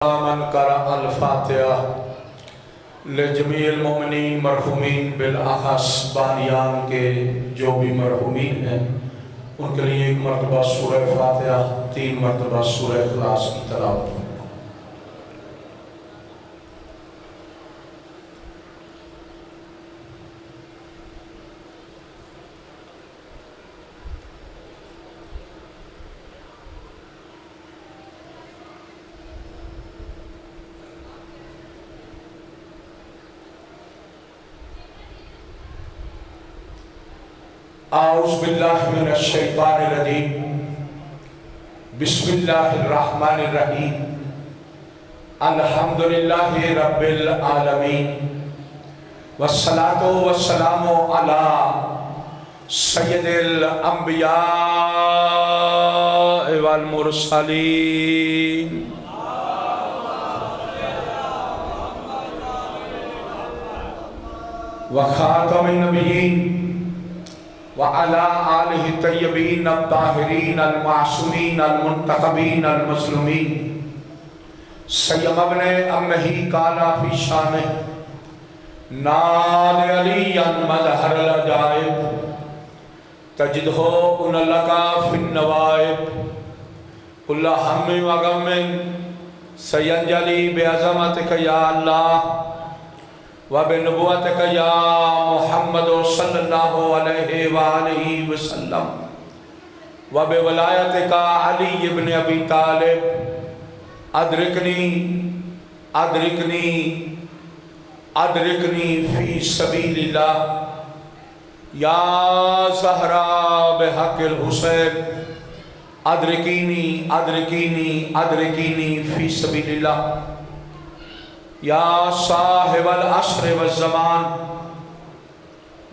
من قرأ الفاتحہ لجمیع المؤمنین مرحومین بالاخص بانیان کے جو بھی مرحومین ہیں ان کے لیے ایک مرتبہ سورہ فاتحہ 3 مرتبہ سورہ اخلاص کی تلاوت ہو۔ اعوذ باللہ من الشیطان الرجیم بسم اللہ الرحمن الرحیم الحمدللہ رب العالمین والصلاة والسلام علی سید الانبیاء والمرسلین وخاتم النبیین وعلى آلہ الطیبین الطاہرین المعصومین المنتخبین المظلومین سیم ابن امہی کالا فی شانہ نال علی مظہر العجائب تجدہ ان لکا فی النوائب کل ہم و غم سینجلی بعظمتک یا اللہ وبنبوتک یا محمد صلی اللہ علیہ وآلہ وسلم وبولایتک علی ابن ابی طالب ادرکنی فی سبیل اللہ یا زہرا بحق الحسین ادرکینی فی سبیل اللہ یا صاحب العصر والزمان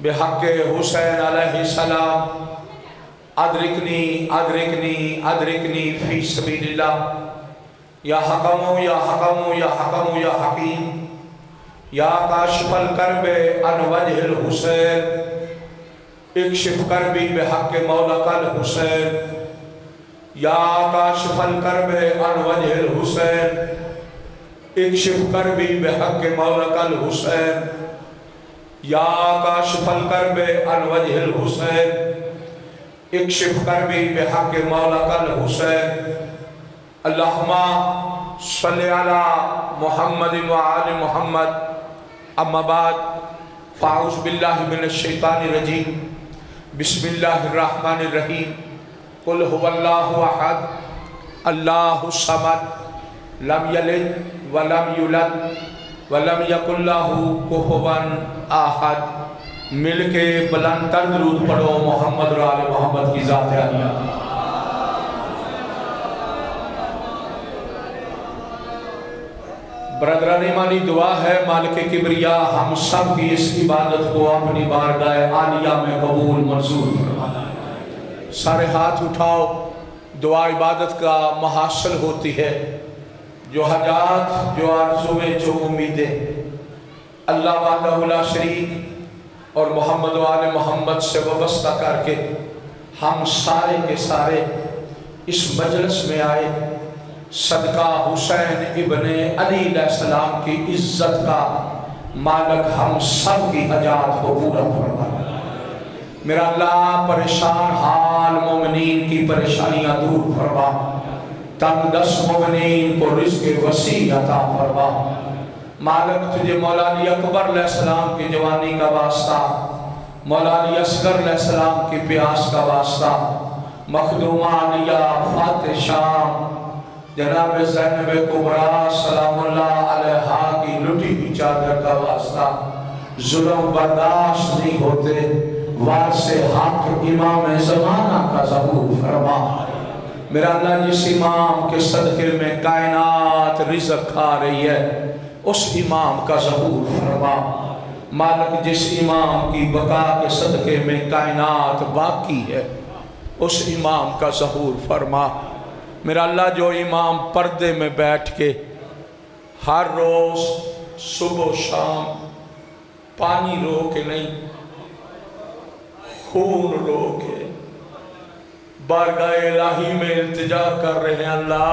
بحق حسین علیہ السلام ادرکنی فی سبیل اللہ یا حکم یا حکیم یا کاشف الکرب عن وجہ الحسین اکشف کربی بحق مولاک الحسین یا کاشف الکرب عن وجہ الحسین اکشف کربی بحق مولاک الحسین یا کاشف الکرب عن وجہ الحسین اکشف کربی بحق مولاک الحسین اللہم صلی علی محمد وآل محمد اما بعد فاعوذ باللہ من الشیطان الرجیم بسم اللہ الرحمن الرحیم قل هو اللہ احد اللہ الصمد لم یلد ولم یولد ولم یکن لہ کفوا احد۔ مل کے بلند تر درود پڑھو محمد و آل محمد کی ذات عالیہ۔ برادران ایمانی دعا ہے مالک کبریا ہم سب کی اس عبادت کو اپنی بارگاہ عالیہ میں قبول منظور فرمائے۔ سارے ہاتھ اٹھاؤ، دعا عبادت کا محاصل ہوتی ہے۔ جو حاجات، جو آرزویں، جو امیدیں اللہ وحدہ لا شریک اور محمد و آل محمد سے وابستہ کر کے ہم سارے کے سارے اس مجلس میں آئے، صدقہ حسین ابن علی علیہ السلام کی عزت کا مالک ہم سب کی حاجات کو پورا فرمائے۔ میرا اللہ پریشان حال مومنین کی پریشانیاں دور فرما، تنگ دست مومنین کو رزق وسیع عطا فرما۔ مالک تجھے مولا علی اکبر علیہ السلام کی جوانی کا واسطہ، مولا علی اصغر علیہ السلام کی پیاس کا واسطہ، مخدومہ علیہ فاتح شام جناب زینب کبریٰ سلام اللہ علیہا کی لٹی کی چادر کا واسطہ، ظلم برداشت نہیں ہوتے، وارث حق امام زمانہ کا ظہور فرما۔ میرا اللہ جس امام کے صدقے میں کائنات رزق کھا رہی ہے اس امام کا ظہور فرما۔ مالک جس امام کی بقا کے صدقے میں کائنات باقی ہے اس امام کا ظہور فرما۔ میرا اللہ جو امام پردے میں بیٹھ کے ہر روز صبح و شام پانی رو کے نہیں خون رو کے بارگاہ الہی میں التجا کر رہے ہیں، اللہ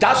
10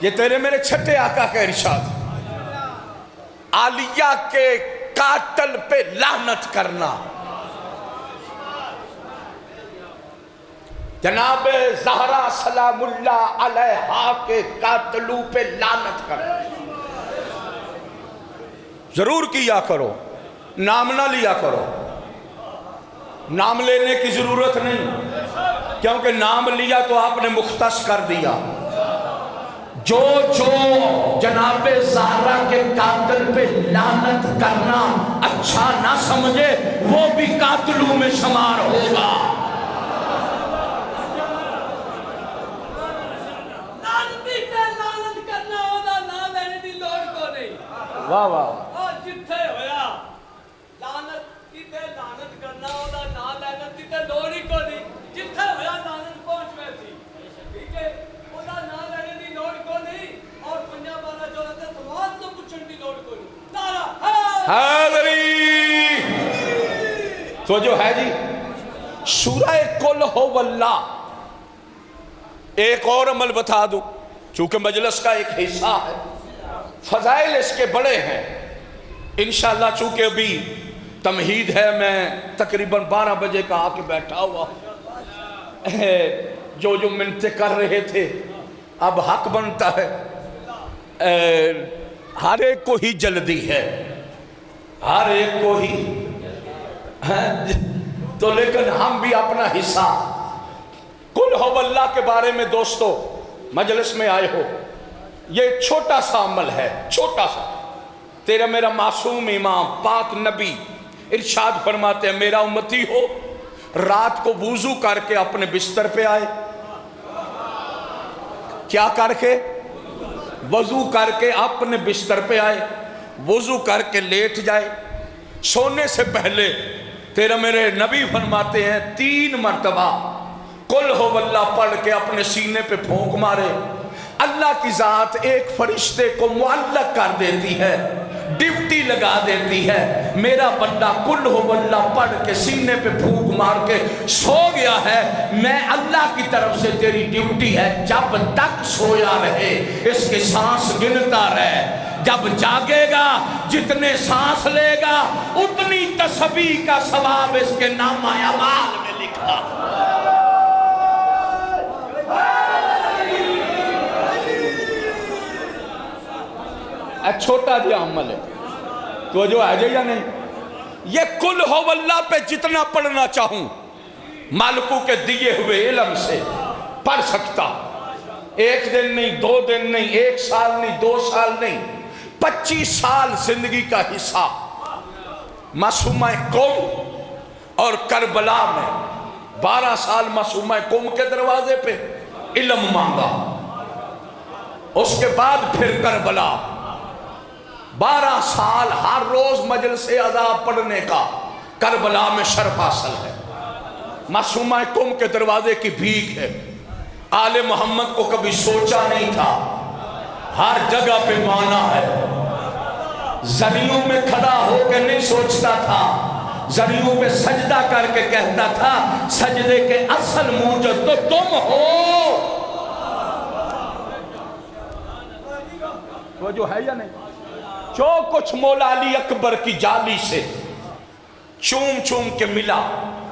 یہ تیرے میرے چھٹے آقا کا ارشاد، عالیہ کے قاتل پہ لعنت کرنا، جناب زہرا سلام اللہ علیہا کے قاتلوں پہ لعنت کرنا۔ ضرور کیا کرو، نام نہ لیا کرو، نام لینے کی ضرورت نہیں، کیونکہ نام لیا تو آپ نے مختص کر دیا۔ جو جناب زہرا کے قاتل پہ لعنت کرنا اچھا نہ سمجھے وہ بھی قاتلوں میں شمار ہوگا۔ واہ واہ، جتھے ہویا لعنت کیتے لعنت کرنا اودا نا لعنت کیتے لوڑ ہی کو نہیں، جتھے ہویا لعنت پہنچ گئی تھی، ٹھیک ہے، اودا نا لعنت دی لوڑ کو نہیں، اور پنجاب والا جو ہے سوال تو پوچھن دی لوڑ کو نہیں۔ نعرہ حیدری تو جو ہے جی سورہ قل ہو واللہ۔ ایک اور عمل بتا دوں، چونکہ مجلس کا ایک حصہ ہے، فضائل اس کے بڑے ہیں انشاءاللہ، چونکہ ابھی تمہید ہے، میں تقریباً 12 بجے کا آ کے بیٹھا ہوا، جو منتیں کر رہے تھے اب حق بنتا ہے، ہر ایک کو ہی جلدی ہے، ہر ایک کو ہی، تو لیکن ہم بھی اپنا حصہ قل ہو اللہ کے بارے میں دوستو مجلس میں آئے ہو، یہ چھوٹا سا عمل ہے، چھوٹا سا۔ تیرا میرا معصوم امام پاک نبی ارشاد فرماتے ہیں میرا امتی ہو، رات کو وضو کر کے اپنے بستر پہ آئے، کیا کر کے؟ وضو کر کے اپنے بستر پہ آئے، وضو کر کے لیٹ جائے، سونے سے پہلے تیرا میرے نبی فرماتے ہیں 3 مرتبہ قل ہو اللہ پڑھ کے اپنے سینے پہ پھونک مارے، اللہ کی ذات ایک فرشتے کو معلق کر دیتی ہے، ڈیوٹی لگا دیتی ہے، میرا بندہ قل ہو اللہ پڑھ کے سینے پہ پھونک مار کے سو گیا ہے، میں اللہ کی طرف سے تیری ڈیوٹی ہے جب تک سویا رہے اس کے سانس گنتا رہے، جب جاگے گا جتنے سانس لے گا اتنی تسبیح کا ثواب اس کے نامہ اعمال میں لکھا۔ چھوٹا جی عمل ہے، تو جو ہے یا نہیں، یہ قل ہو اللہ پہ جتنا پڑھنا چاہوں مالکوں کے دیے ہوئے علم سے پڑھ سکتا، 1 دن نہیں، 2 دن نہیں، 1 سال نہیں، 2 سال نہیں، 25 سال زندگی کا حصہ معصومہ قوم اور کربلا میں 12 سال معصومہ قوم کے دروازے پہ علم مانگا، اس کے بعد پھر کربلا 12 سال ہر روز مجلس عذاب پڑھنے کا، کربلا میں شرف حاصل ہے، معصومہ قوم کے دروازے کی بھیک ہے، آل محمد کو کبھی سوچا نہیں تھا، ہر جگہ پہ مانا ہے، زریوں میں کھڑا ہو کے نہیں سوچتا تھا، زریوں پہ سجدہ کر کے کہتا تھا سجدے کے اصل موجد تو تم ہو۔ وہ جو ہے یا نہیں، جو کچھ مولا علی اکبر کی جالی سے چوم چوم کے ملا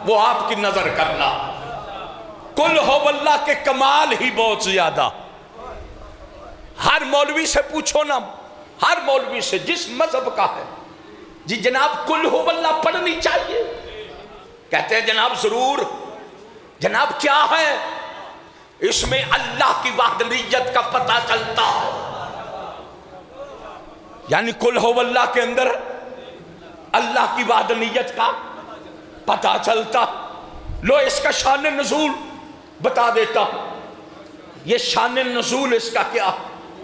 وہ آپ کی نظر کرنا، قل ہو اللہ کے کمال ہی بہت زیادہ۔ ہر مولوی سے پوچھو نا، ہر مولوی سے جس مذہب کا ہے، جی جناب قل ہو اللہ پڑھنی چاہیے، کہتے ہیں جناب ضرور، جناب کیا ہے؟ اس میں اللہ کی وحدانیت کا پتہ چلتا ہے، یعنی قل ہو اللہ کے اندر اللہ کی وحدانیت کا پتہ چلتا۔ لو اس کا شان نزول بتا دیتا ہوں، یہ شان نزول اس کا کیا؟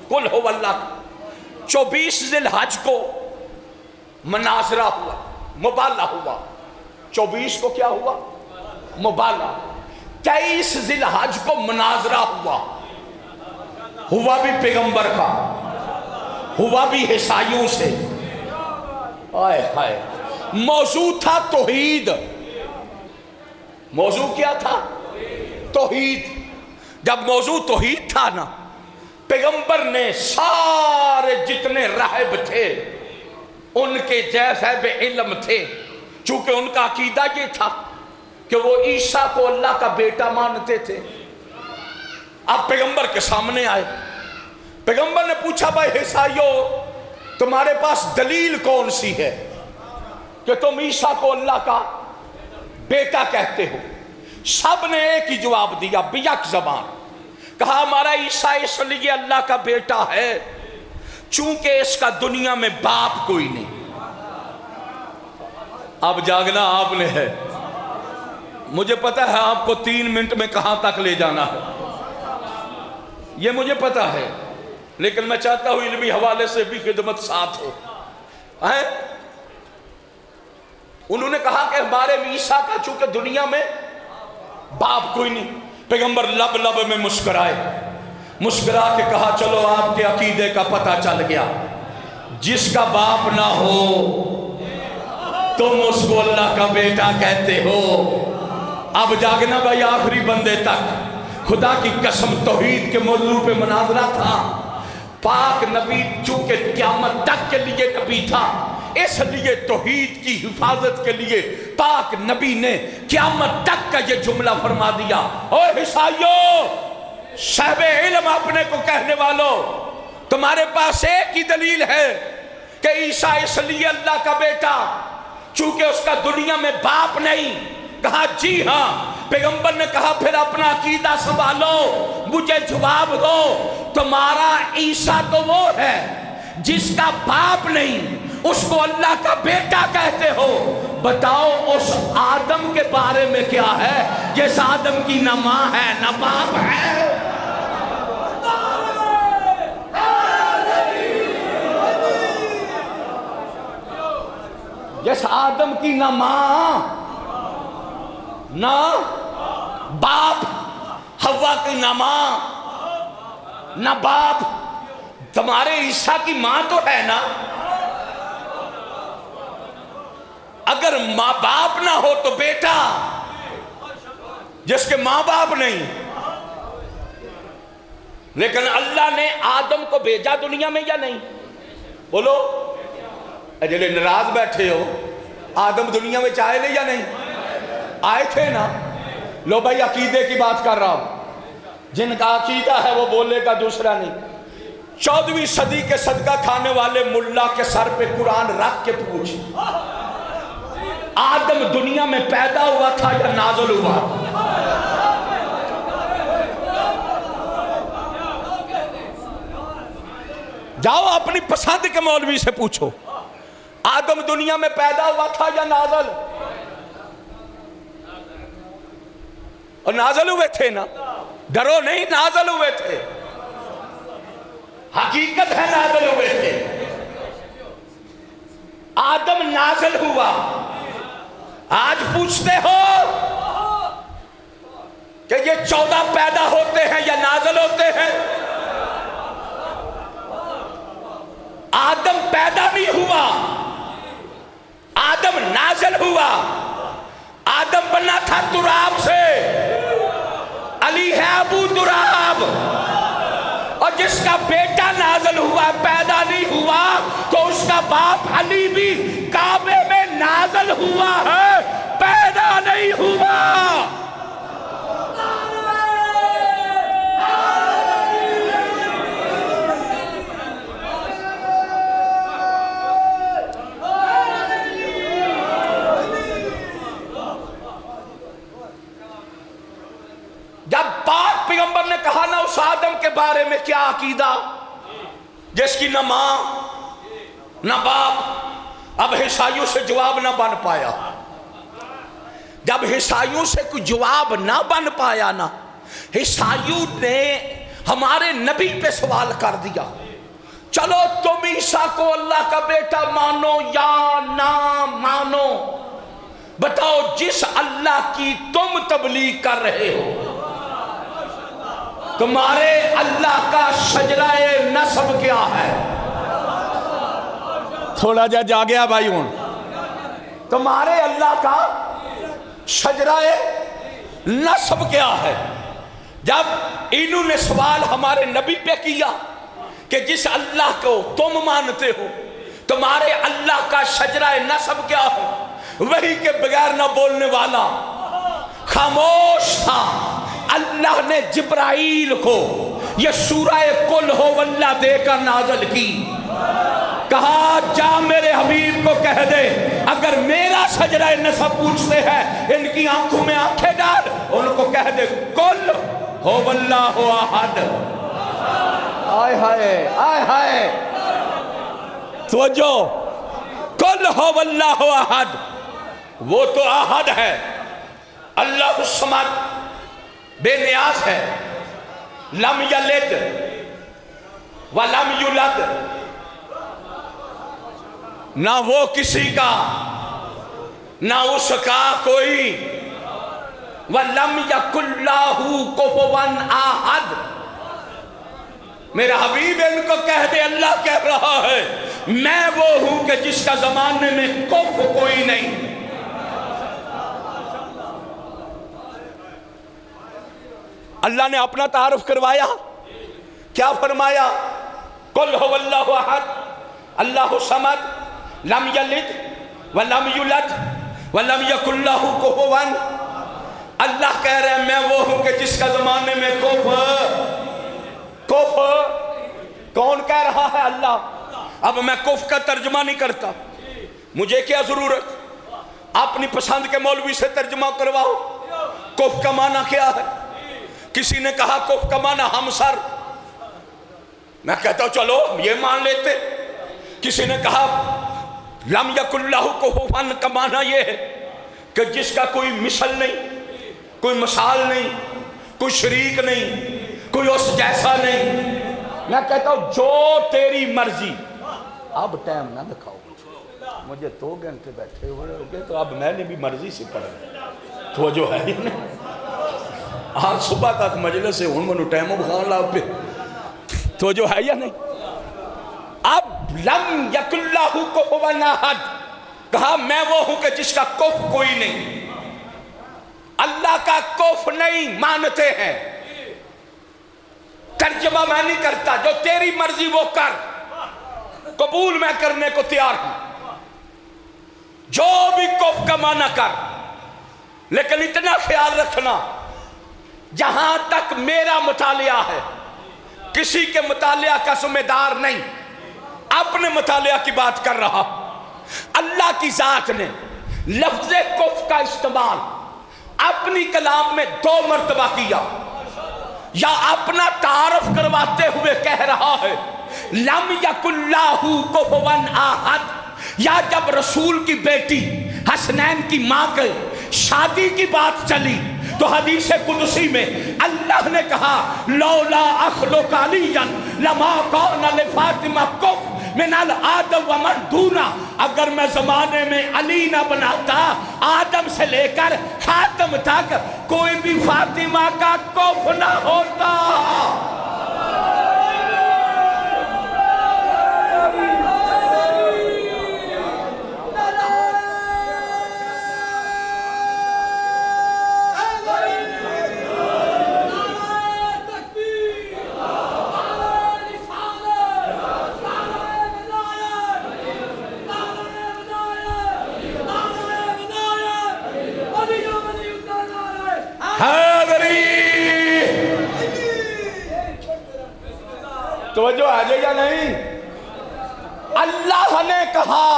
قل ہو اللہ 24 ذی الحج کو مناظرہ ہوا، مبالہ ہوا، 24 کو کیا ہوا؟ مبالہ۔ 23 ذی الحج کو مناظرہ ہوا بھی پیغمبر کا، ہوا بھی عیسائیوں سے، آئے ہائے، موضوع تھا توحید۔ موضوع کیا تھا؟ توحید۔ جب موضوع توحید تھا نا، پیغمبر نے سارے جتنے راہب تھے ان کے جیسے بے علم تھے، چونکہ ان کا عقیدہ یہ تھا کہ وہ عیسیٰ کو اللہ کا بیٹا مانتے تھے۔ اب پیغمبر کے سامنے آئے، پیغمبر نے پوچھا بھائی عیسائیو تمہارے پاس دلیل کون سی ہے کہ تم عیسیٰ کو اللہ کا بیٹا کہتے ہو؟ سب نے ایک ہی جواب دیا بیک زبان، کہا ہمارا عیسیٰ اس لیے اللہ کا بیٹا ہے چونکہ اس کا دنیا میں باپ کوئی نہیں۔ اب جاگنا آپ نے ہے، مجھے پتا ہے آپ کو 3 منٹ میں کہاں تک لے جانا ہے، یہ مجھے پتا ہے، لیکن میں چاہتا ہوں علمی حوالے سے بھی خدمت ساتھ ہو۔ انہوں نے کہا کہ ہمارے عیسیٰ کا چونکہ دنیا میں باپ کوئی نہیں۔ پیغمبر لب لب میں مسکرائے، مسکرا کے کہا چلو آپ کے عقیدے کا پتہ چل گیا، جس کا باپ نہ ہو تم اس کو اللہ کا بیٹا کہتے ہو۔ اب جاگنا بھائی آخری بندے تک، خدا کی قسم توحید کے موضوع پہ مناظرہ تھا۔ پاک نبی چونکہ قیامت تک کے لیے نبی تھا، اس لیے توحید کی حفاظت کے لیے پاک نبی نے قیامت تک کا یہ جملہ فرما دیا، اوہ عیسائیو صاحب علم اپنے کو کہنے والوں، تمہارے پاس ایک ہی دلیل ہے کہ عیسیٰ اس لیے اللہ کا بیٹا چونکہ اس کا دنیا میں باپ نہیں۔ کہا جی ہاں۔ پیغمبر نے کہا پھر اپنا عقیدہ سنبھالو، مجھے جواب دو، تمہارا عیسیٰ تو وہ ہے جس کا باپ نہیں، اس کو اللہ کا بیٹا کہتے ہو، بتاؤ اس آدم کے بارے میں کیا ہے جس آدم کی نہ ماں ہے نہ باپ ہے؟ جس آدم کی نہ ماں نہ باپ، حوا کی نہ ماں نہ باپ، تمہارے عیسیٰ کی ماں تو ہے نا؟ اگر ماں باپ نہ ہو تو بیٹا، جس کے ماں باپ نہیں۔ لیکن اللہ نے آدم کو بھیجا دنیا میں یا نہیں؟ بولو جلے ناراض بیٹھے ہو، آدم دنیا میں چاہے لے یا نہیں؟ آئے تھے نا۔ لو بھائی عقیدے کی بات کر رہا ہوں، جن کا عقیدہ ہے وہ بولے گا، دوسرا نہیں۔ 14ویں صدی کے صدقہ کھانے والے ملا کے سر پہ قرآن رکھ کے پوچھ، آدم دنیا میں پیدا ہوا تھا یا نازل ہوا؟ جاؤ اپنی پسند کے مولوی سے پوچھو، آدم دنیا میں پیدا ہوا تھا یا نازل؟ اور نازل ہوئے تھے نا، ڈرو نہیں، نازل ہوئے تھے، حقیقت ہے نازل ہوئے تھے۔ آدم نازل ہوا، آج پوچھتے ہو کہ یہ 14 پیدا ہوتے ہیں یا نازل ہوتے ہیں؟ آدم پیدا نہیں ہوا، آدم نازل ہوا۔ آدم بنا تھا تراب سے، علی ہے ابو تراب، اور جس کا بیٹا نازل ہوا پیدا نہیں ہوا تو اس کا باپ علی بھی کعبے میں نازل ہوا ہے، پیدا نہیں ہوا۔ جب پاک پیغمبر نے کہا نا اس آدم کے بارے میں کیا عقیدہ جس کی نہ ماں نہ باپ، اب عیسائیوں سے جواب نہ بن پایا۔ جب عیسائیوں سے کوئی جواب نہ بن پایا نا، عیسائیوں نے ہمارے نبی پہ سوال کر دیا، چلو تم عیسیٰ کو اللہ کا بیٹا مانو یا نہ مانو، بتاؤ جس اللہ کی تم تبلیغ کر رہے ہو تمہارے اللہ کا شجرہ نسب کیا ہے؟ تھوڑا جا جاگیا بھائی ہوں، تمہارے اللہ کا شجرہ نسب کیا ہے؟ جب انہوں نے سوال ہمارے نبی پہ کیا کہ جس اللہ کو تم مانتے ہو تمہارے اللہ کا شجرہ نسب کیا ہے، وہی کے بغیر نہ بولنے والا خاموش تھا۔ اللہ نے جبرائیل کو یہ سورہ قل ہو واللہ دے کر نازل کی، کہا جا میرے حبیب کو کہہ دے اگر میرا شجرہ نسب پوچھتے ہیں ان کی آنکھوں میں آنکھیں ڈال، ان کو کہہ دے قل ہو واللہ احد۔ آئے ہائے آئے ہائے توجہ، قل ہو واللہ احد، وہ تو احد ہے، اللہ الصمد بے نیاز ہے، لم یلد ولم یولد، نہ وہ کسی کا نہ اس کا کوئی، وَلَمْ يَكُنْ لَهُ كُفُوًا أَحَدٌ۔ میرا حبیب ان کو کہہ دے اللہ کہہ رہا ہے میں وہ ہوں کہ جس کا زمانے میں کف کوئی نہیں۔ اللہ نے اپنا تعارف کروایا، کیا فرمایا؟ قُلْ هُوَ اللَّهُ أَحَدٌ اللَّهُ الصَّمَدُ لَمْ يَلِدْ وَلَمْ يُولَدْ وَلَمْ يَكُنْ لَهُ كُفُوًا۔ اللہ کہہ رہے ہیں میں وہ ہوں کہ جس کا زمانے میں کف کون کہہ رہا ہے؟ اللہ۔ اب میں کف کا ترجمہ نہیں کرتا، مجھے کیا ضرورت، اپنی پسند کے مولوی سے ترجمہ کرواؤ کف کا معنی کیا ہے۔ کسی نے کہا کف کا معنی ہمسر، میں کہتا ہوں چلو یہ مان لیتے۔ کسی نے کہا لم یکن لہ کفوا کا معنی یہ ہے کہ جس کا کوئی مثل نہیں، کوئی مثال نہیں، کوئی شریک نہیں، کوئی اس جیسا نہیں۔ میں کہتا ہوں جو تیری مرضی۔ اب ٹائم نہ دکھاؤ، مجھے 2 گھنٹے بیٹھے ہوئے ہو گئے تو اب میں نے بھی مرضی سے پڑھا تو جو ہے آج صبح تک مجلس سے ہوں منو ٹائموں بخان لاؤ پہ تو جو ہے یا نہیں۔ اب لم یکن لہ کفوا احد، کہا میں وہ ہوں کہ جس کا کف کوئی نہیں۔ اللہ کا کف نہیں مانتے ہیں، ترجمہ میں نہیں کرتا، جو تیری مرضی وہ کر، قبول میں کرنے کو تیار ہوں، جو بھی کف کا معنی کر، لیکن اتنا خیال رکھنا جہاں تک میرا مطالعہ ہے کسی کے مطالعہ کا ذمہ دار نہیں، اپنے مطالعہ کی بات کر رہا۔ اللہ کی ذات نے لفظ کف کا استعمال اپنی کلام میں 2 مرتبہ کیا، یا اپنا تعارف کرواتے ہوئے کہہ رہا ہے لم یکن لہ کفوا احد، یا جب رسول کی بیٹی حسنین کی ماں کے شادی کی بات چلی تو حدیث قدسی میں اللہ نے کہا لولا اخلق علیًا لما کان لفاطمہ کف من الآدم ومن دونا، اگر میں زمانے میں علی نہ بناتا آدم سے لے کر خاتم تک کوئی بھی فاطمہ کا کف نہ ہوتا۔ توجہ آ جائے یا نہیں؟ اللہ نے کہا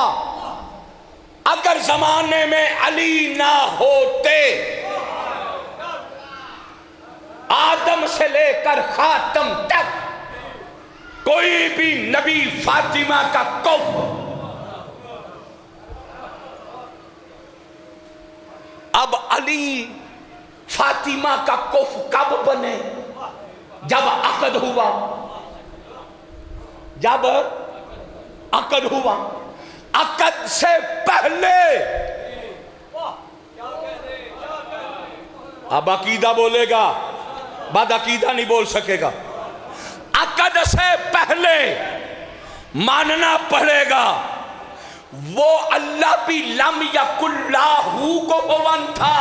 اگر زمانے میں علی نہ ہوتے آدم سے لے کر خاتم تک کوئی بھی نبی فاطمہ کا کف، اب علی فاطمہ کا کف کب بنے؟ جب عقد ہوا، جب عقد ہوا، عقد سے پہلے اب عقیدہ بولے گا، بعد عقیدہ نہیں بول سکے گا۔ عقد سے پہلے ماننا پڑے گا وہ اللہ بھی لم یکن لہ کفوا تھا،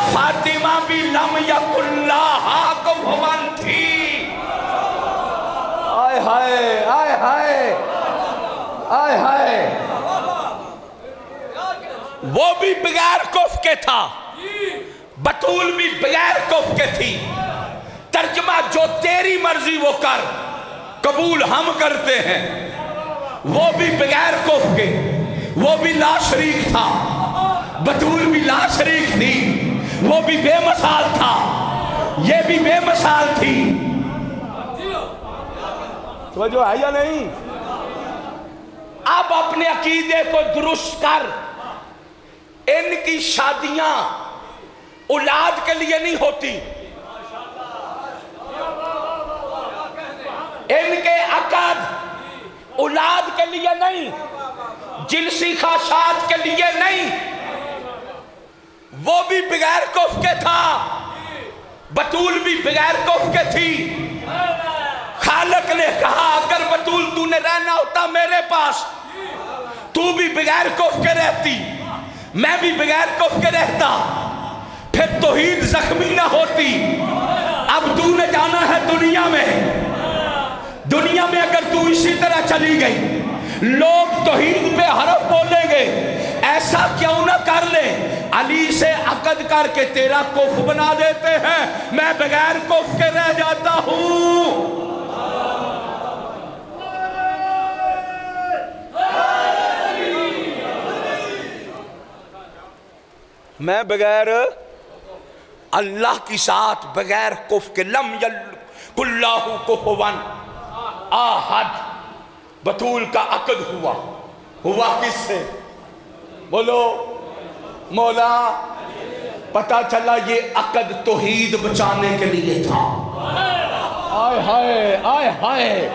فاطمہ بھی لم یکن لہا کفوا تھی. آئے ہائے آئے ہائے آئے ہائے. وہ بھی بغیر کف کے تھا, بطول بھی بغیر کف کے تھی. ترجمہ جو تیری مرضی وہ کر, قبول ہم کرتے ہیں. وہ بھی بغیر کف کے, وہ بھی لا شریک تھا, بطول بھی لا شریک تھی. وہ بھی بے مثال تھا, یہ بھی بے مثال تھی. توجہ ہے یا نہیں؟ اب اپنے عقیدے کو درست کر. ان کی شادیاں اولاد کے لیے نہیں ہوتی, ان کے عقد اولاد کے لیے نہیں, جنسی خواہشات کے لیے نہیں. وہ بھی بغیر کف کے تھا, بطول بھی بغیر کف کے تھی. خالق نے کہا اگر بطول تو نے رہنا ہوتا میرے پاس, تو بھی بغیر کف کے رہتی, میں بھی بغیر کف کے رہتا, پھر توحید زخمی نہ ہوتی. اب تو نے جانا ہے دنیا میں, دنیا میں اگر تو اسی طرح چلی گئی لوگ توحید پہ حرف بولیں گے. ایسا کیوں نہ کر لے, علی سے عقد کر کے تیرا کف بنا دیتے ہیں, میں بغیر کف کے رہ جاتا ہوں. میں بغیر اللہ کی ساتھ بغیر کف کے لم یکن اللہ کفوا احد. بطول کا عقد ہوا, ہوا کس سے؟ بولو مولا. پتہ چلا یہ عقد توحید بچانے کے لیے تھا. آئے ہائے آئے ہائے.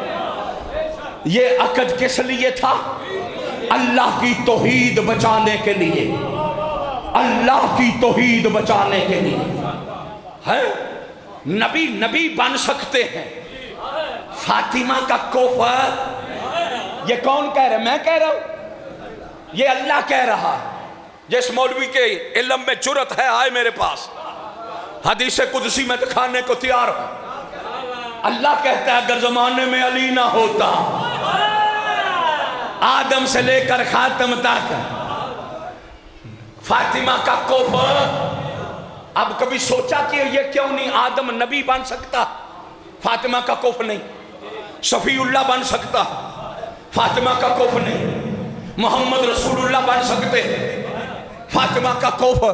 یہ عقد کس لیے تھا؟ اللہ کی توحید بچانے کے لیے, اللہ کی توحید بچانے کے لیے. ہے نبی نبی بن سکتے ہیں. فاطمہ کا کفر یہ کون کہہ رہا ہے؟ میں کہہ رہا ہوں, یہ اللہ کہہ رہا ہے. جس مولوی کے علم میں جرت ہے آئے میرے پاس, حدیث قدسی میں دکھانے کو تیار ہوں. اللہ کہتا ہے اگر زمانے میں علی نہ ہوتا, آدم سے لے کر خاتم تک فاطمہ کا کفر. اب کبھی سوچا کہ یہ کیوں نہیں آدم نبی بن سکتا, فاطمہ کا کفر نہیں. صفی اللہ بن سکتا, فاطمہ کا کفر نہیں. محمد رسول اللہ بن سکتے, فاطمہ کا کفر.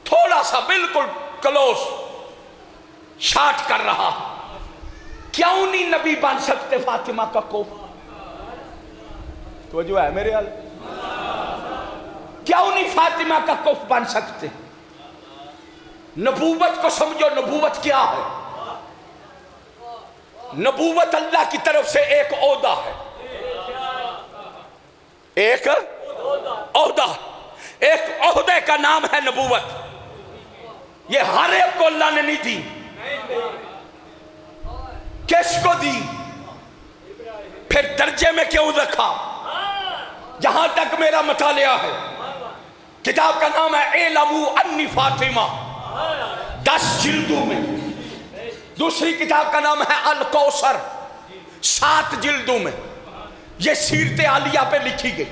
تھوڑا سا بالکل کلوز شاٹ کر رہا, کیوں نہیں نبی بن سکتے فاطمہ کا کفر؟ توجہ ہے میرے حال؟ کیوں نہیں فاطمہ کا کف بن سکتے؟ نبوت کو سمجھو, نبوت کیا ہے؟ نبوت اللہ کی طرف سے ایک عہدہ ہے, ایک عہدہ, ایک عہدے کا نام ہے نبوت. یہ ہر ایک کو اللہ نے نہیں دی. کس کو دی؟ پھر درجے میں کیوں رکھا؟ جہاں تک میرا مطالعہ ہے, کتاب کا نام ہے اعلموا انی فاطمہ, 10 جلدوں میں. دوسری کتاب کا نام ہے الکوثر, 7 جلدوں میں. یہ سیرت عالیہ پہ لکھی گئی.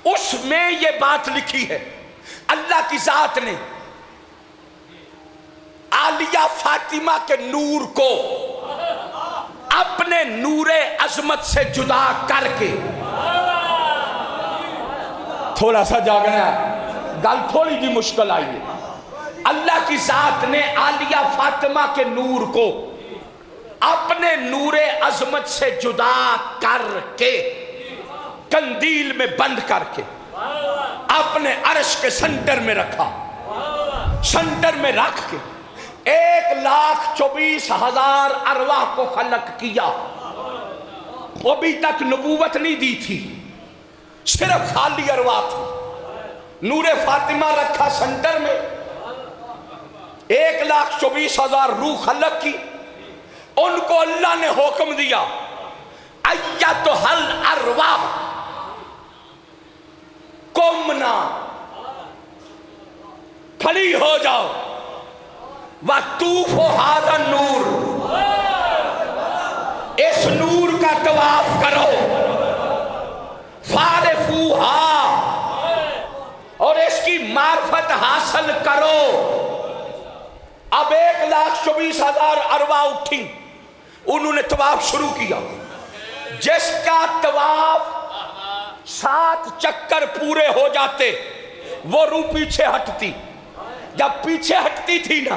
اس میں یہ بات لکھی ہے اللہ کی ذات نے عالیہ فاطمہ کے نور کو اپنے نور عظمت سے جدا کر کے. تھوڑا سا جاگنا ہے, گل تھوڑی جی مشکل آئی ہے. اللہ کی ذات نے عالیہ فاطمہ کے نور کو اپنے نور عظمت سے جدا کر کے قندیل میں بند کر کے اپنے عرش کے سنٹر میں رکھا. سنٹر میں رکھ کے 1,24,000 ارواح کو خلق کیا. ابھی تک نبوت نہیں دی تھی, صرف خالی ارواح تھی. نور فاطمہ رکھا سنٹر میں, 1,24,000 روح خلق کی. ان کو اللہ نے حکم دیا ایتھا الارواح قمنا, کھڑی راضی ہو جاؤ وَطُوفُ هَذَا النُّورُ، اس نور کا طواف کرو، فَعْرِفُوهَا، اور اس کی معرفت حاصل کرو۔ اب 1,24,000 ارواح اٹھی، انہوں نے طواف شروع کیا۔ جس کا طواف 7 چکر پورے ہو جاتے وہ روح پیچھے ہٹتی۔ جب پیچھے ہٹتی تھی نا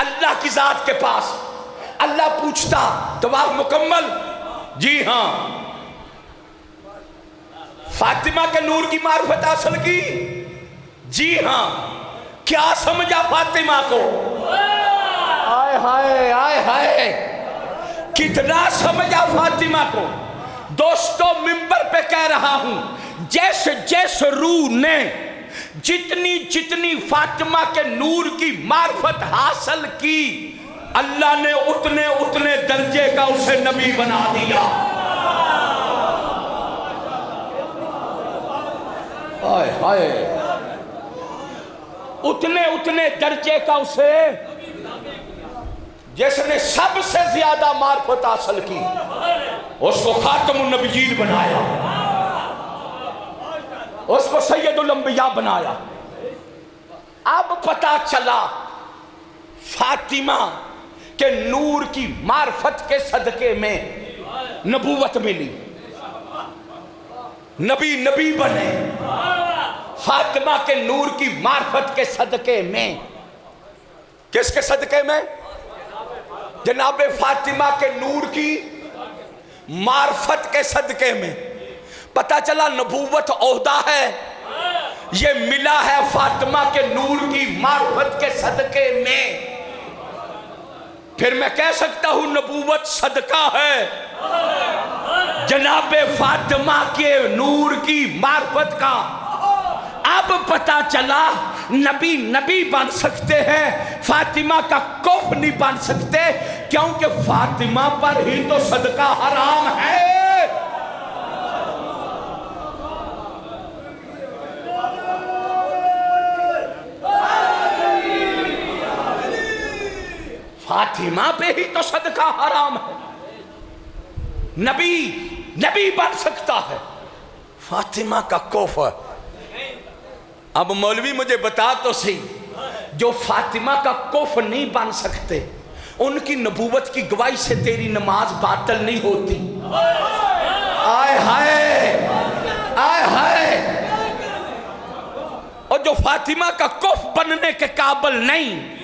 اللہ کی ذات کے پاس، اللہ پوچھتا طواف مکمل؟ جی ہاں۔ فاطمہ کے نور کی معرفت حاصل کی؟ جی ہاں۔ کیا سمجھا فاطمہ کو؟ آئے ہائے آئے ہائے، کتنا سمجھا فاطمہ کو۔ دوستو منبر پہ کہہ رہا ہوں، جیسے جیسے روح نے جتنی فاطمہ کے نور کی معرفت حاصل کی، اللہ نے اتنے درجے کا اسے نبی بنا دیا۔ آئے ہائے، اتنے درجے کا اسے، جس نے سب سے زیادہ معرفت حاصل کی اس کو خاتم النبیین بنایا، اس کو سید الانبیاء بنایا۔ اب پتا چلا فاطمہ کے نور کی معرفت کے صدقے میں نبوت ملی، نبی بنے فاطمہ کے نور کی معرفت کے صدقے میں۔ کس کے صدقے میں؟ جناب فاطمہ کے نور کی معرفت کے صدقے میں۔ پتا چلا نبوت عہدہ ہے، یہ ملا ہے فاطمہ کے نور کی معرفت کے صدقے میں۔ پھر میں کہہ سکتا ہوں نبوت صدقہ ہے جناب فاطمہ کے نور کی معرفت کا۔ اب پتا چلا نبی بن سکتے ہیں، فاطمہ کا کف نہیں بن سکتے، کیونکہ فاطمہ پر ہی تو صدقہ حرام ہے۔ فاطمہ پہ ہی تو صدقہ حرام ہے۔ نبی بن سکتا ہے، فاطمہ کا کف ہے۔ اب مولوی مجھے بتا تو صحیح، جو فاطمہ کا کف نہیں بن سکتے ان کی نبوت کی گواہی سے تیری نماز باطل نہیں ہوتی۔ آئے ہائے آئے ہائے۔ اور جو فاطمہ کا کف بننے کے قابل نہیں،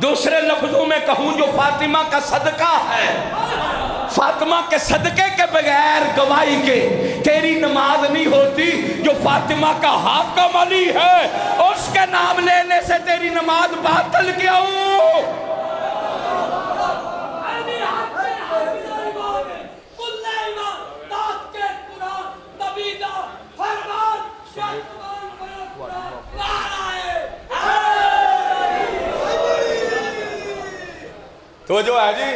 دوسرے لفظوں میں کہوں جو فاطمہ کا صدقہ ہے، فاطمہ کے صدقے کے بغیر گواہی کے تیری نماز نہیں ہوتی۔ جو فاطمہ کا حاکم علی ہے اس کے نام لینے سے تیری نماز باطل کیوں؟ تو جو ہے جی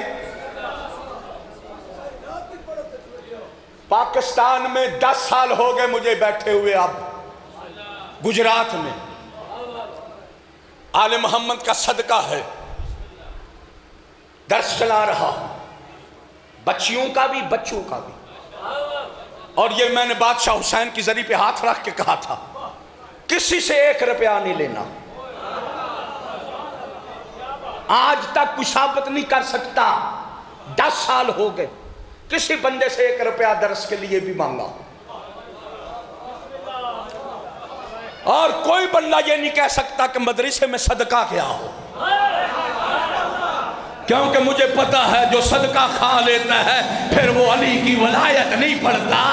پاکستان میں 10 سال ہو گئے مجھے بیٹھے ہوئے، اب گجرات میں آل محمد کا صدقہ ہے، درس چلا رہا ہوں، بچیوں کا بھی بچوں کا بھی۔ اور یہ میں نے بادشاہ حسین کی زری پہ ہاتھ رکھ کے کہا تھا کسی سے 1 روپیہ نہیں لینا۔ آج تک کوئی ثابت نہیں کر سکتا، 10 سال ہو گئے کسی بندے سے 1 روپیہ درس کے لیے بھی مانگا، اور کوئی بندہ یہ نہیں کہہ سکتا کہ مدرسے میں صدقہ کیا ہو، کیونکہ مجھے پتا ہے جو صدقہ کھا لیتا ہے پھر وہ علی کی ولایت نہیں پڑھتا۔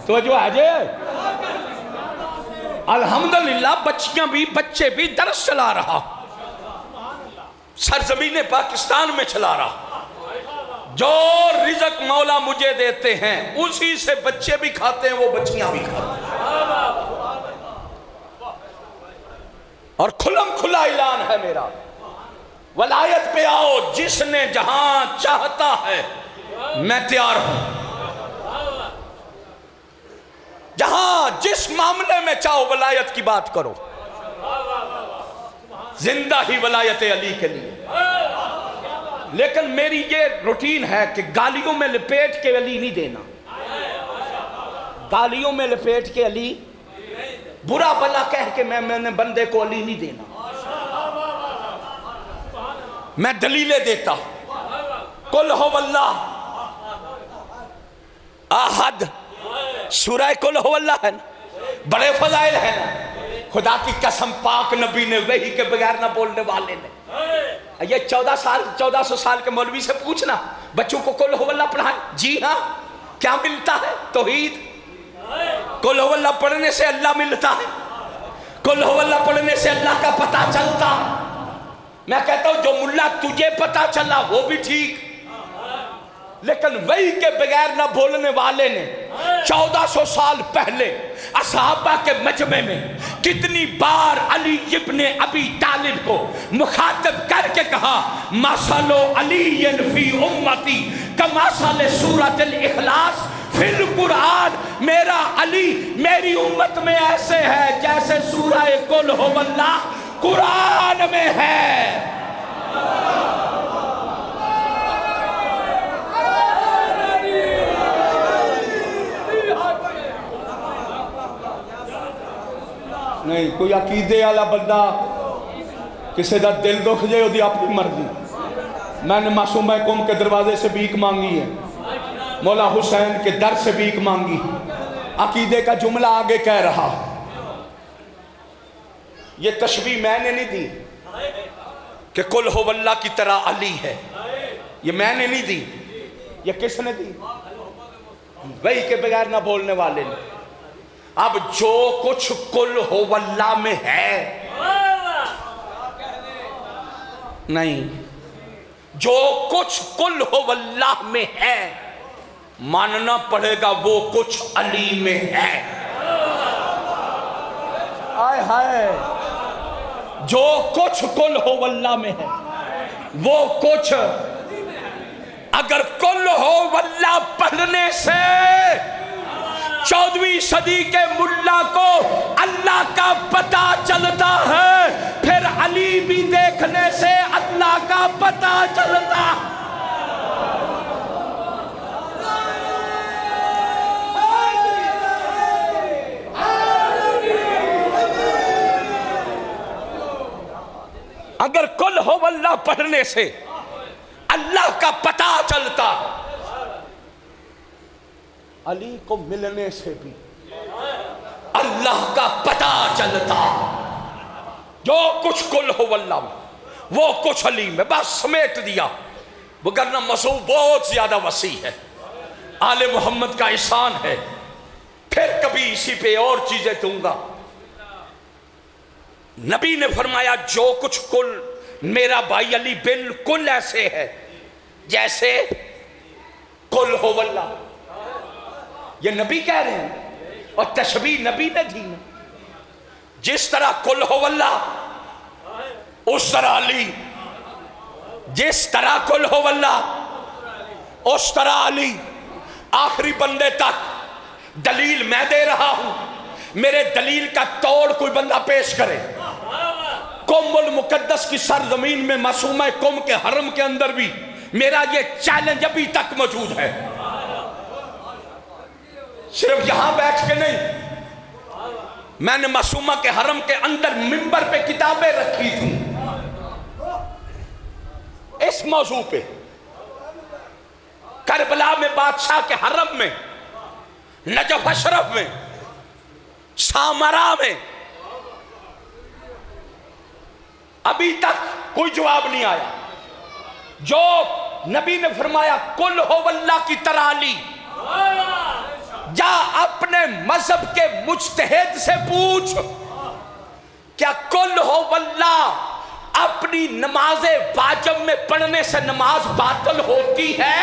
تو جو ہے جی الحمدللہ بچیاں بھی بچے بھی درس چلا رہا، سرزمین پاکستان میں چلا رہا۔ جو رزق مولا مجھے دیتے ہیں اسی سے بچے بھی کھاتے ہیں، وہ بچیاں بھی کھاتے ہیں۔ اور کھلم کھلا اعلان ہے میرا، ولایت پہ آؤ، جس نے جہاں چاہتا ہے میں تیار ہوں، جہاں جس معاملے میں چاہو ولایت کی بات کرو، زندہ ہی ولایت علی کے لیے۔ لیکن میری یہ روٹین ہے کہ گالیوں میں لپیٹ کے علی نہیں دینا، گالیوں میں لپیٹ کے علی، برا بلا کہہ کے میں نے بندے کو علی نہیں دینا، میں دلیلیں دیتا ہوں۔ قل هو اللہ احد، سورہ قل هو اللہ ہے نا، بڑے فضائل ہیں نا، خدا کی قسم پاک نبی نے وحی کے بغیر نہ بولنے والے نے، یہ 1400 سال کے مولوی سے پوچھنا بچوں کو قل هو اللہ پڑھائیں، جی ہاں، کیا ملتا ہے؟ توحید۔ قل هو اللہ پڑھنے سے اللہ ملتا ہے، قل هو اللہ پڑھنے سے اللہ کا پتہ چلتا۔ میں کہتا ہوں جو ملا تجھے پتہ چلا وہ بھی ٹھیک، لیکن وحی کے بغیر نہ بولنے والے نے 1400 سال پہلے اصحابہ کے مجمع میں کتنی بار علی ابن ابی طالب کو مخاطب کر کے کہا مثل علی فی امتی کمثل سورۃ الاخلاص فی القرآن، میرا علی میری امت میں ایسے ہے جیسے سورہ قل هو اللہ قرآن میں ہے۔ نہیں کوئی عقیدے والا بندہ کسی دا دل دکھ جائے وہ دی اپنی مرضی، میں نے معصومہ قوم کے دروازے سے بھیک مانگی ہے، مولا حسین کے در سے بھیک مانگی، عقیدے کا جملہ آگے کہہ رہا، یہ تشبیہ میں نے نہیں دی کہ قل هو اللہ کی طرح علی ہے، یہ میں نے نہیں دی، یہ کس نے دی؟ وحی کے بغیر نہ بولنے والے نے۔ اب جو کچھ قل هو اللہ میں ہے نہیں، جو کچھ قل هو اللہ میں ہے ماننا پڑے گا وہ کچھ علی میں ہے۔ آئے ہائے، جو کچھ قل هو اللہ میں ہے وہ کچھ، اگر قل هو اللہ پڑھنے سے 14ویں صدی کے ملا کو اللہ کا پتہ چلتا ہے، پھر علی بھی دیکھنے سے اللہ کا پتہ چلتا۔ اگر قل هو اللہ پڑھنے سے اللہ کا پتہ چلتا، علی کو ملنے سے بھی اللہ کا پتہ چلتا۔ جو کچھ قل هو اللہ میں وہ کچھ علی میں، بس سمیٹ دیا، وگرنہ موضوع بہت زیادہ وسیع ہے، آل محمد کا احسان ہے، پھر کبھی اسی پہ اور چیزیں دوں گا۔ نبی نے فرمایا جو کچھ قل میرا بھائی علی بالکل ایسے ہے جیسے قل هو اللہ، یہ نبی کہہ رہے ہیں اور تشبیہ نبی نے دی نا، جس طرح قل هو اللہ اس طرح علی، جس طرح قل هو اللہ اس طرح علی، آخری بندے تک دلیل میں دے رہا ہوں، میرے دلیل کا توڑ کوئی بندہ پیش کرے۔ قم المقدس کی سرزمین میں معصومہ قم کے حرم کے اندر بھی میرا یہ چیلنج ابھی تک موجود ہے، صرف یہاں بیٹھ کے نہیں، میں نے معصومہ کے حرم کے اندر منبر پہ کتابیں رکھی تھیں اس موضوع پہ، کربلا میں بادشاہ کے حرم میں، نجف اشرف میں، سامرا میں، ابھی تک کوئی جواب نہیں آیا۔ جو نبی نے فرمایا قل هو اللہ کی طرح علی، جا اپنے مذہب کے مجتہد سے پوچھ کیا قل هو اللہ اپنی نماز واجب میں پڑھنے سے نماز باطل ہوتی ہے؟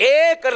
1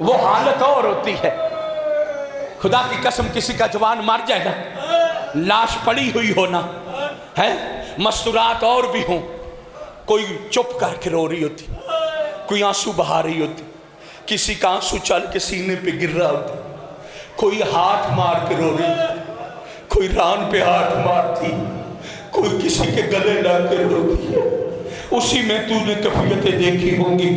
وہ حالت اور ہوتی ہے. خدا کی قسم کسی کا جوان مر جائے نا, لاش پڑی ہوئی ہونا ہے, مستورات اور بھی ہوں, کوئی چپ کر کے رو رہی ہوتی, کوئی آنسو بہا رہی ہوتی, کسی کا آنسو چل کے سینے پہ گر رہا ہوتا, کوئی ہاتھ مار کے رو رہی, کوئی ران پہ ہاتھ مارتی, کوئی کسی کے گلے ڈال کے روتی ہے. اسی میں تو نے کیفیتیں دیکھی ہوں گی.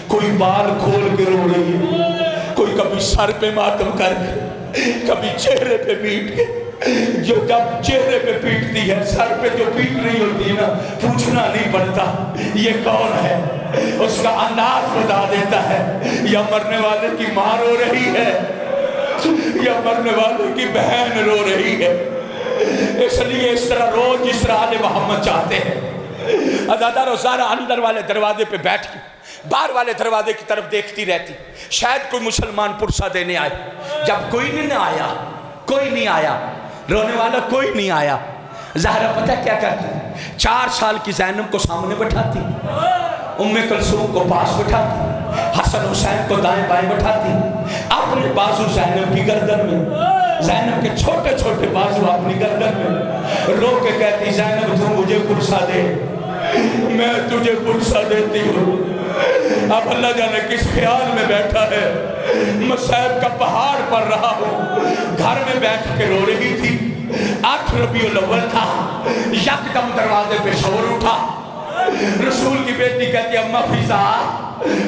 کوئی بال کھول کے رو رہی ہے, کوئی کبھی سر پہ ماتم کر کے, کبھی چہرے پہ پیٹ کے. جو جب چہرے پہ پیٹتی ہے, سر پہ جو پیٹ رہی ہوتی ہے نا, پوچھنا نہیں پڑتا یہ کون ہے, اس کا انداز بتا دیتا ہے. یا مرنے والے کی ماں رو رہی ہے, یا مرنے والے کی بہن رو رہی ہے. اس لیے اس طرح روز جس طرح آل محمد چاہتے ہیں. عزادہ روزانہ اندر والے دروازے پہ بیٹھ کے باہر والے دروازے کی طرف دیکھتی رہتی, شاید کوئی مسلمان پرسہ دینے آئے. جب کوئی نہیں آیا, رونے والا کوئی نہیں آیا, زہرا پتہ کیا کرتی, 4 سال کی زینب کو سامنے بٹھاتی, ام کلثوم کو پاس بٹھاتی, حسن حسین کو دائیں بائیں بٹھاتی, اپنے بازو زینب کی گردن میں, زینب کے چھوٹے چھوٹے بازو اپنی گردن میں, رو کے کہتی زینب تو مجھے پرسہ دے, میں تجھے پرسہ دیتی ہوں. اب اللہ جانے کس خیال میں بیٹھا ہے, مصائب کا پہاڑ پڑ رہا ہوں, گھر میں بیٹھ کے رو رہی تھی. 8 ربیع الاول تھا, یکدم دروازے پہ شور اٹھا. رسول کی بیٹی کہتی اماں فیضا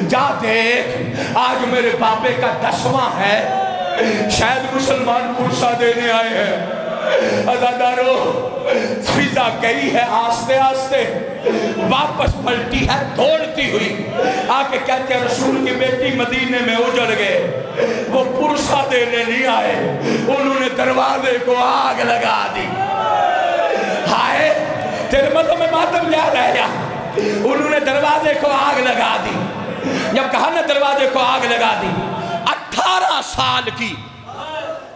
جا دیکھ, آج میرے بابے کا 10واں ہے, شاید مسلمان پرسہ دینے آئے ہیں. عزادارو, فضا گئی ہے آستے آستے, واپس پلٹی ہے دوڑتی ہوئی, آکے کہتے ہیں رسول کی بیٹی مدینے میں اجڑ گئے, وہ پرسہ دینے نہیں آئے, انہوں نے دروازے کو آگ لگا دی. ہائے تیرے مطلب میں ماتم یاد رہ گیا, انہوں نے دروازے کو آگ لگا دی. جب کہا نا دروازے کو آگ لگا دی, 18 سال کی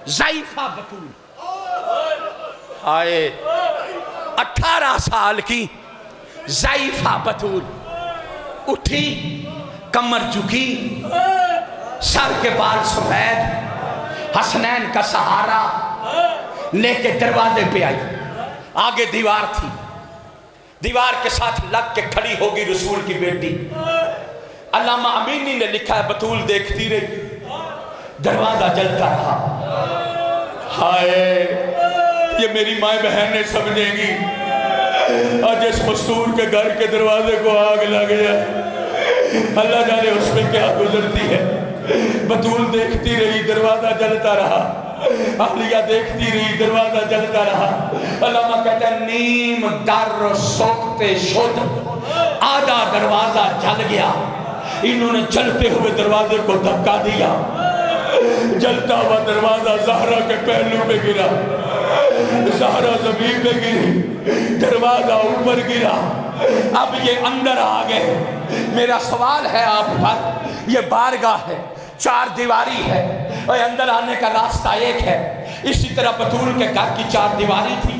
ضعیفہ بطول, آئے 18 سال کی ضعیفہ بطول اٹھی, کمر جھکی, سر کے بال سفید, حسنین کا سہارا لے کے دروازے پہ آئی. آگے دیوار تھی, دیوار کے ساتھ لگ کے کھڑی ہوگی رسول کی بیٹی. علامہ امینی نے لکھا ہے بطول دیکھتی رہی, دروازہ جلتا رہا. ہائے یہ میری مائیں بہنیں سمجھیں گی, آج اس مستور کے گھر کے دروازے کو آگ لگ جائے, اللہ جانے اس میں کیا گزرتی ہے. بطول دیکھتی رہی, دروازہ جلتا رہا. عالیہ دیکھتی رہی, دروازہ جلتا رہا. علامہ کہتا ہے نیم در سوکتے شد, آدھا دروازہ جل گیا. انہوں نے جلتے ہوئے دروازے کو دھکا دیا, جلتا ہوا دروازہ زہرا کے پہلو پہ گرا, زہرا زمین پہ گری, دروازہ اوپر گرا. اب یہ اندر آ گئے. میرا سوال ہے آپ پر, یہ بارگاہ ہے, 4 دیواری ہے, اور اندر آنے کا راستہ ایک ہے. اسی طرح بطول کے گھر کی 4 دیواری تھی,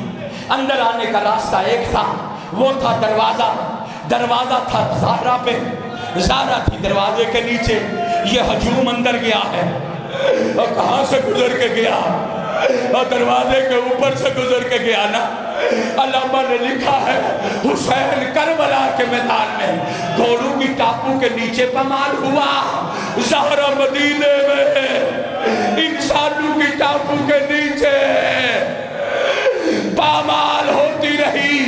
اندر آنے کا راستہ ایک تھا, وہ تھا دروازہ. دروازہ تھا زہرا پہ, زہرا تھی دروازے کے نیچے. یہ ہجوم اندر گیا ہے, اور کہاں سے گزر کے گیا, اور دروازے کے اوپر سے گزر کے گیا نا. علامہ نے لکھا ہے حسین کربلا کے میدان میں گھوڑوں کی ٹاپو کے نیچے پامال ہوا, زہرا مدینے میں انسانوں کی ٹاپو کے نیچے پامال ہوتی رہی.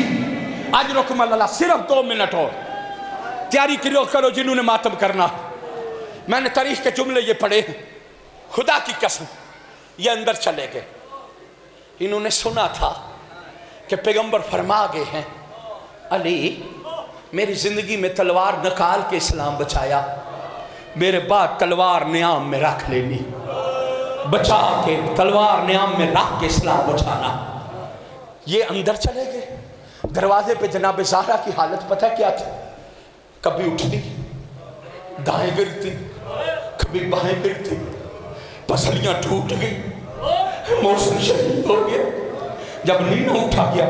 آج رکم اللہ, صرف 2 منٹ اور تیاری کرو جنہوں نے ماتم کرنا. میں نے تاریخ کے جملے یہ پڑھے ہیں, خدا کی قسم یہ اندر چلے گئے. انہوں نے سنا تھا کہ پیغمبر فرما گئے ہیں علی میری زندگی میں تلوار نکال کے اسلام بچایا, میرے بعد تلوار نیام میں رکھ لینی, بچا کے تلوار نیام میں رکھ کے اسلام بچانا. یہ اندر چلے گئے. دروازے پہ جناب زہرا کی حالت پتہ کیا تھی, کبھی اٹھتی دائیں گرتی, کبھی بائیں گرتی, پسلیاں ٹوٹ گئی, محسن شہید ہو گیا. جب نینا اٹھا گیا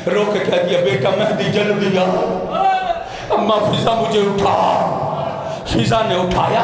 رو کے کہہ دیا بیٹا مہدی جلدی آ, اماں فضا مجھے اٹھا. فضا نے اٹھایا,